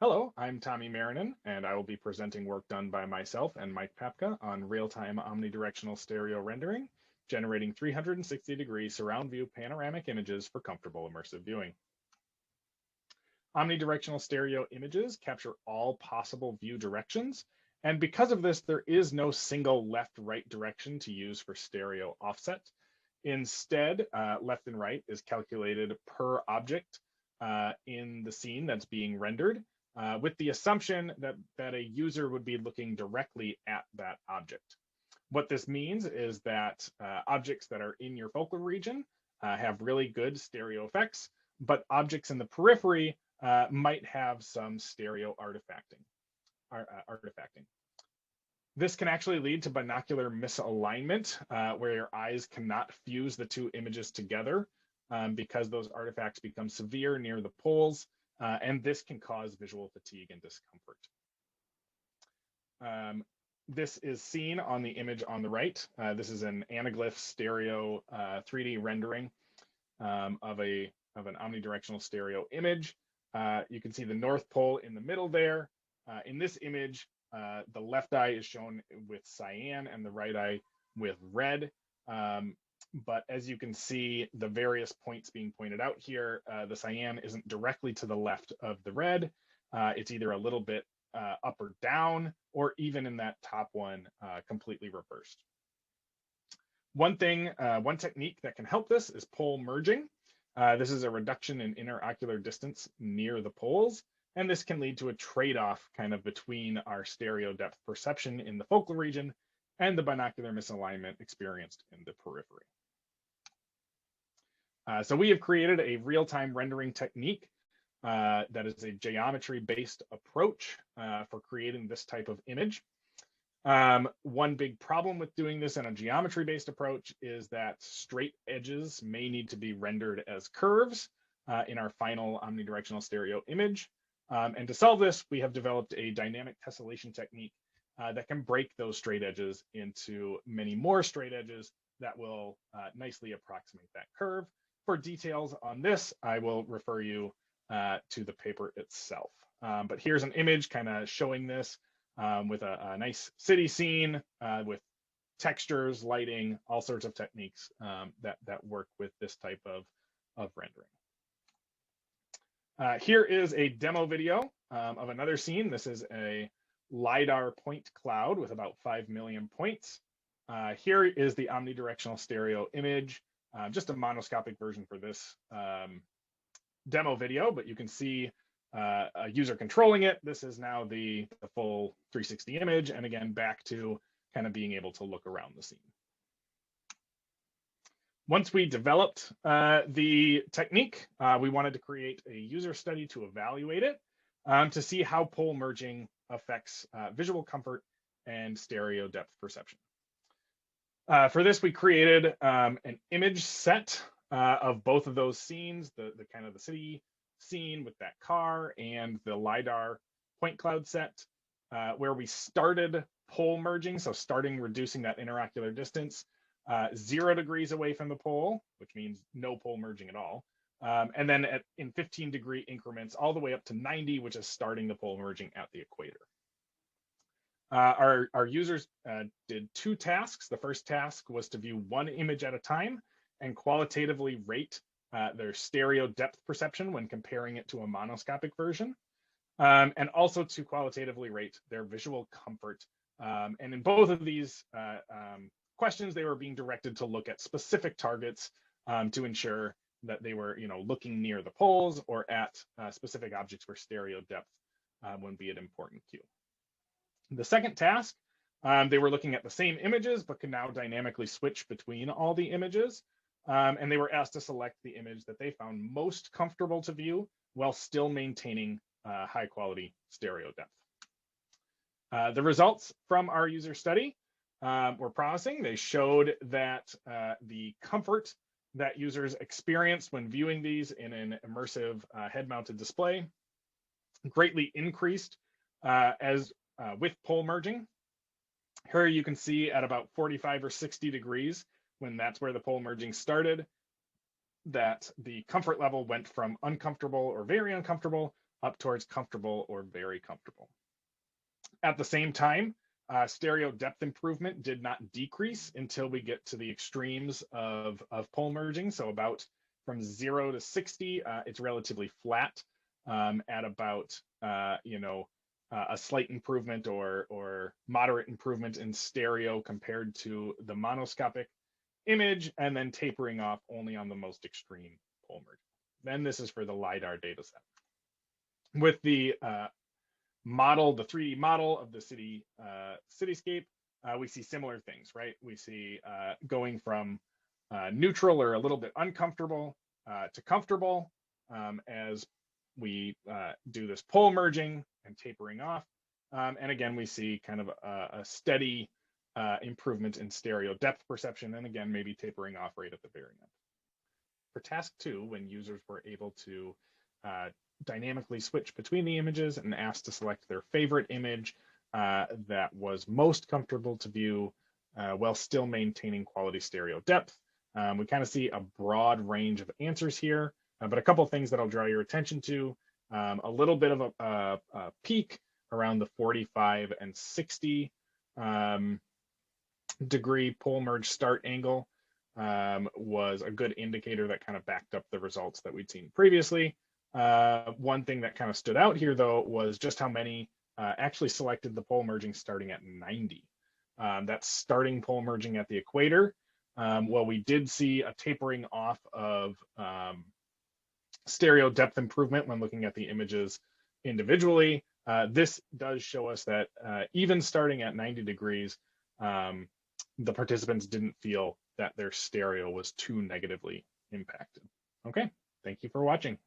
Hello, I'm Tommy Marrinan, and I will be presenting work done by myself and Mike Papka on real-time omnidirectional stereo rendering, generating 360-degree surround view panoramic images for comfortable immersive viewing. Omnidirectional stereo images capture all possible view directions, and because of this, there is no single left-right direction to use for stereo offset. Instead, left and right is calculated per object in the scene that's being rendered, with the assumption that a user would be looking directly at that object. What this means is that objects that are in your focal region have really good stereo effects, but objects in the periphery might have some stereo artifacting. This can actually lead to binocular misalignment, where your eyes cannot fuse the two images together because those artifacts become severe near the poles, and this can cause visual fatigue and discomfort. This is seen on the image on the right. This is an anaglyph stereo 3D rendering of an omnidirectional stereo image. You can see the North Pole in the middle there. In this image, the left eye is shown with cyan and the right eye with red. But as you can see, the various points being pointed out here, the cyan isn't directly to the left of the red. It's either a little bit up or down, or even in that top one, completely reversed. One technique that can help this is pole merging. This is a reduction in interocular distance near the poles, and this can lead to a trade-off kind of between our stereo depth perception in the focal region and the binocular misalignment experienced in the periphery. So we have created a real-time rendering technique that is a geometry-based approach for creating this type of image. One big problem with doing this in a geometry-based approach is that straight edges may need to be rendered as curves in our final omnidirectional stereo image. And to solve this, we have developed a dynamic tessellation technique that can break those straight edges into many more straight edges that will nicely approximate that curve. For details on this, I will refer you to the paper itself. But here's an image kind of showing this with a nice city scene with textures, lighting, all sorts of techniques that work with this type of rendering. Here is a demo video of another scene. This is a LiDAR point cloud with about 5 million points. Here is the omnidirectional stereo image, just a monoscopic version for this demo video, but you can see a user controlling it. This is now the full 360 image, and again, back to kind of being able to look around the scene. Once we developed the technique, we wanted to create a user study to evaluate it to see how pole merging affects visual comfort and stereo depth perception. For this, we created an image set of both of those scenes, the kind of the city scene with that car and the LiDAR point cloud set, where we started pole merging, so starting reducing that interocular distance 0 degrees away from the pole, which means no pole merging at all. And then in 15-degree increments all the way up to 90, which is starting the pole merging at the equator. Our users did 2 tasks. The first task was to view one image at a time and qualitatively rate their stereo depth perception when comparing it to a monoscopic version, and also to qualitatively rate their visual comfort. And in both of these questions, they were being directed to look at specific targets to ensure that they were, looking near the poles or at specific objects where stereo depth would be an important cue. The second task, they were looking at the same images, but could now dynamically switch between all the images. And they were asked to select the image that they found most comfortable to view while still maintaining high quality stereo depth. The results from our user study were promising. They showed that the comfort that users experienced when viewing these in an immersive head-mounted display greatly increased with pole merging. Here you can see at about 45 or 60 degrees, when that's where the pole merging started, that the comfort level went from uncomfortable or very uncomfortable up towards comfortable or very comfortable. At the same time, stereo depth improvement did not decrease until we get to the extremes of pole merging. So about from 0 to 60, it's relatively flat at about, a slight improvement or moderate improvement in stereo compared to the monoscopic image, and then tapering off only on the most extreme pole merging. Then this is for the LiDAR data set. With the model, the 3D model of the cityscape, we see similar things, right? We see going from neutral or a little bit uncomfortable to comfortable as we do this pole merging and tapering off. And again, we see kind of a steady improvement in stereo depth perception, and again, maybe tapering off right at the very end. For task 2, when users were able to dynamically switch between the images and asked to select their favorite image that was most comfortable to view while still maintaining quality stereo depth, we kind of see a broad range of answers here, but a couple of things that I'll draw your attention to. A little bit of a peak around the 45 and 60 degree pole merge start angle was a good indicator that kind of backed up the results that we'd seen previously. One thing that kind of stood out here, though, was just how many actually selected the pole merging starting at 90. That's starting pole merging at the equator. While we did see a tapering off of stereo depth improvement when looking at the images individually, this does show us that even starting at 90 degrees, the participants didn't feel that their stereo was too negatively impacted. Okay, thank you for watching.